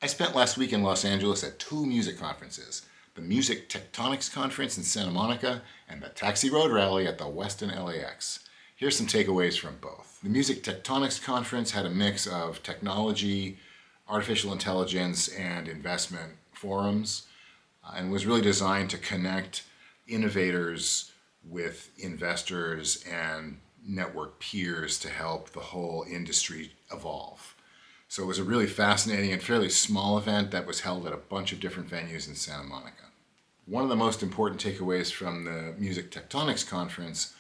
I spent last week in Los Angeles at two music conferences, the Music Tectonics Conference in Santa Monica and the Taxi Road Rally at the Westin LAX. Here's some takeaways from both. The Music Tectonics Conference had a mix of technology, artificial intelligence, and investment forums, and was really designed to connect innovators with investors and network peers to help the whole industry evolve. So it was a really fascinating and fairly small event that was held at a bunch of different venues in Santa Monica. One of the most important takeaways from the Music Tectonics Conference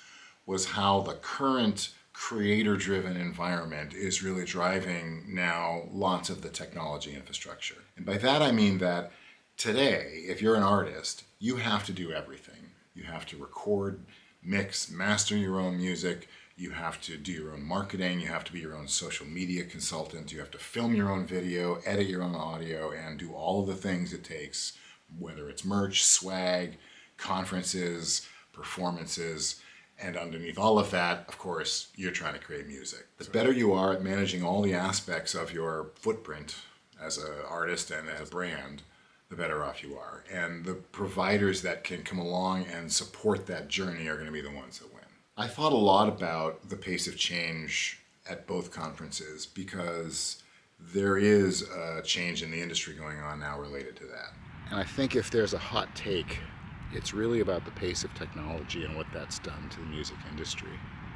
was how the current creator-driven environment is really driving now lots of the technology infrastructure. And by that I mean that today, if you're an artist, you have to do everything. You have to record, mix, master your own music. You have to do your own marketing, you have to be your own social media consultant, you have to film your own video, edit your own audio, and do all of the things it takes, whether it's merch, swag, conferences, performances, and underneath all of that, of course, you're trying to create music. The better you are at managing all the aspects of your footprint as an artist and as a brand, the better off you are. And the providers that can come along and support that journey are going to be the ones that win. I thought a lot about the pace of change at both conferences because there is a change in the industry going on now related to that. And I think if there's a hot take, it's really about the pace of technology and what that's done to the music industry.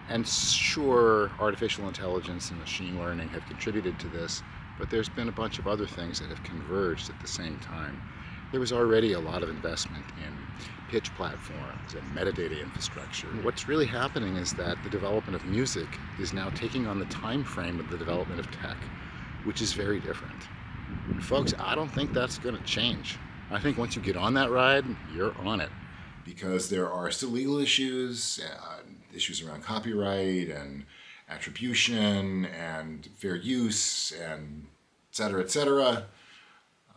And sure, artificial intelligence and machine learning have contributed to this, but there's been a bunch of other things that have converged at the same time. There was already a lot of investment in pitch platforms and metadata infrastructure. What's really happening is that the development of music is now taking on the time frame of the development of tech, which is very different. And folks, I don't think that's going to change. I think once you get on that ride, you're on it. Because there are still legal issues, issues around copyright and attribution and fair use and et cetera,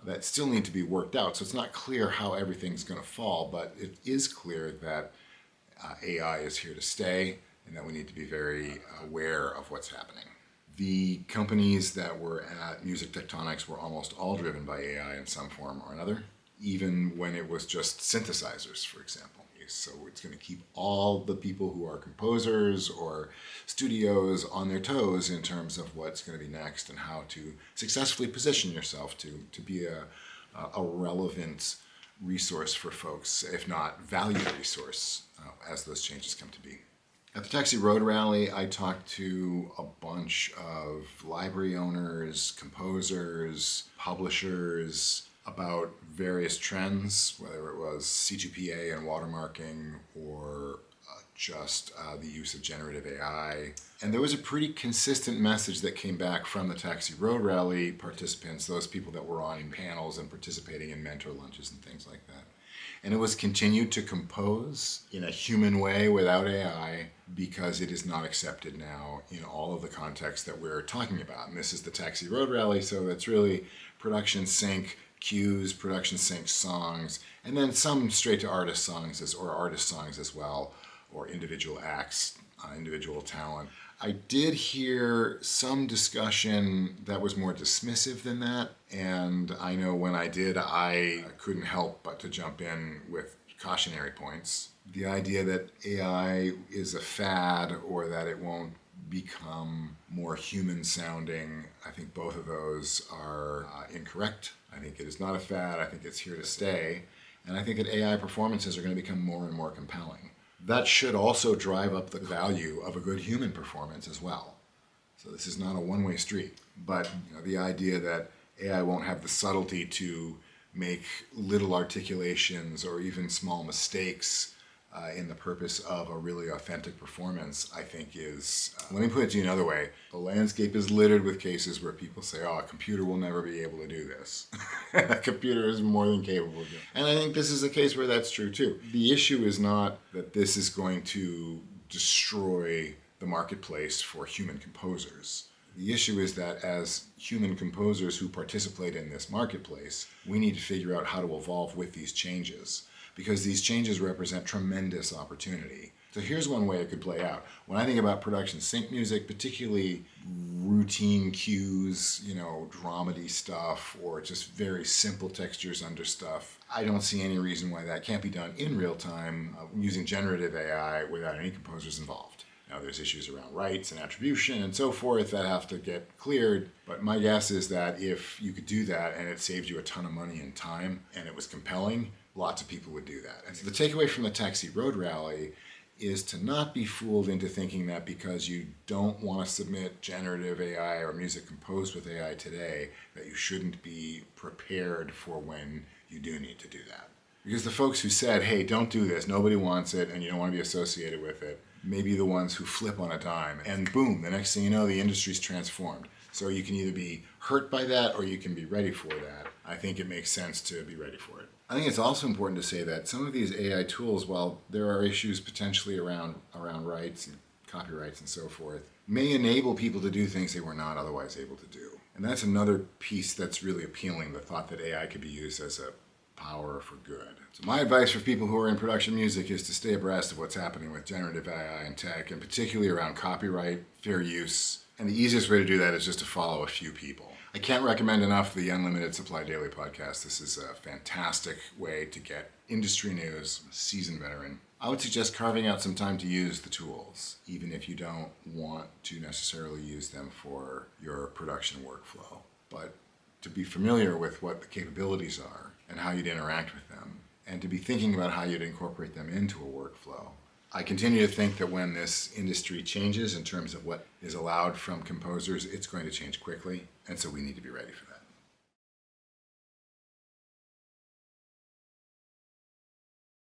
that still need to be worked out. So it's not clear how everything's going to fall, but it is clear that AI is here to stay and that we need to be very aware of what's happening. The companies that were at Music Tectonics were almost all driven by AI in some form or another, even when it was just synthesizers, for example. So it's going to keep all the people who are composers or studios on their toes in terms of what's going to be next and how to successfully position yourself to be a relevant resource for folks, if not valued resource, as those changes come to be. At the Taxi Road Rally, I talked to a bunch of library owners, composers, publishers, about various trends, whether it was C2PA and watermarking or just the use of generative AI. And there was a pretty consistent message that came back from the Taxi Road Rally participants, those people that were on panels and participating in mentor lunches and things like that. And it was continue to compose in a human way without AI because it is not accepted now in all of the contexts that we're talking about. And this is the Taxi Road Rally, so it's really production sync, cues, production sync songs, and then some straight to artist songs or artist songs as well, or individual acts, individual talent. I did hear some discussion that was more dismissive than that, and I know when I did, I couldn't help but to jump in with cautionary points. The idea that AI is a fad or that it won't become more human sounding, I think both of those are incorrect. I think it is not a fad, I think it's here to stay, and I think that AI performances are going to become more and more compelling. That should also drive up the value of a good human performance as well. So this is not a one-way street, but the idea that AI won't have the subtlety to make little articulations or even small mistakes in the purpose of a really authentic performance, I think is, let me put it to you another way, the landscape is littered with cases where people say, oh, a computer will never be able to do this. A computer is more than capable of doing it. And I think this is a case where that's true too. The issue is not that this is going to destroy the marketplace for human composers. The issue is that as human composers who participate in this marketplace, we need to figure out how to evolve with these changes, because these changes represent tremendous opportunity. So here's one way it could play out. When I think about production sync music, particularly routine cues, dramedy stuff, or just very simple textures under stuff. I don't see any reason why that can't be done in real time using generative AI without any composers involved. Now, there's issues around rights and attribution and so forth that have to get cleared, but my guess is that if you could do that and it saved you a ton of money and time and it was compelling, lots of people would do that. And so the takeaway from the Taxi Road Rally is to not be fooled into thinking that because you don't want to submit generative AI or music composed with AI today, that you shouldn't be prepared for when you do need to do that. Because the folks who said, hey, don't do this, nobody wants it, and you don't want to be associated with it, may be the ones who flip on a dime, and boom, the next thing you know, the industry's transformed. So you can either be hurt by that or you can be ready for that. I think it makes sense to be ready for it. I think it's also important to say that some of these AI tools, while there are issues potentially around rights and copyrights and so forth, may enable people to do things they were not otherwise able to do. And that's another piece that's really appealing, the thought that AI could be used as a power for good. So my advice for people who are in production music is to stay abreast of what's happening with generative AI and tech, and particularly around copyright, fair use. And the easiest way to do that is just to follow a few people. I can't recommend enough the Unlimited Supply Daily podcast. This is a fantastic way to get industry news, seasoned veteran. I would suggest carving out some time to use the tools, even if you don't want to necessarily use them for your production workflow. But to be familiar with what the capabilities are and how you'd interact with them, and to be thinking about how you'd incorporate them into a workflow. I continue to think that when this industry changes in terms of what is allowed from composers, it's going to change quickly, and so we need to be ready for that.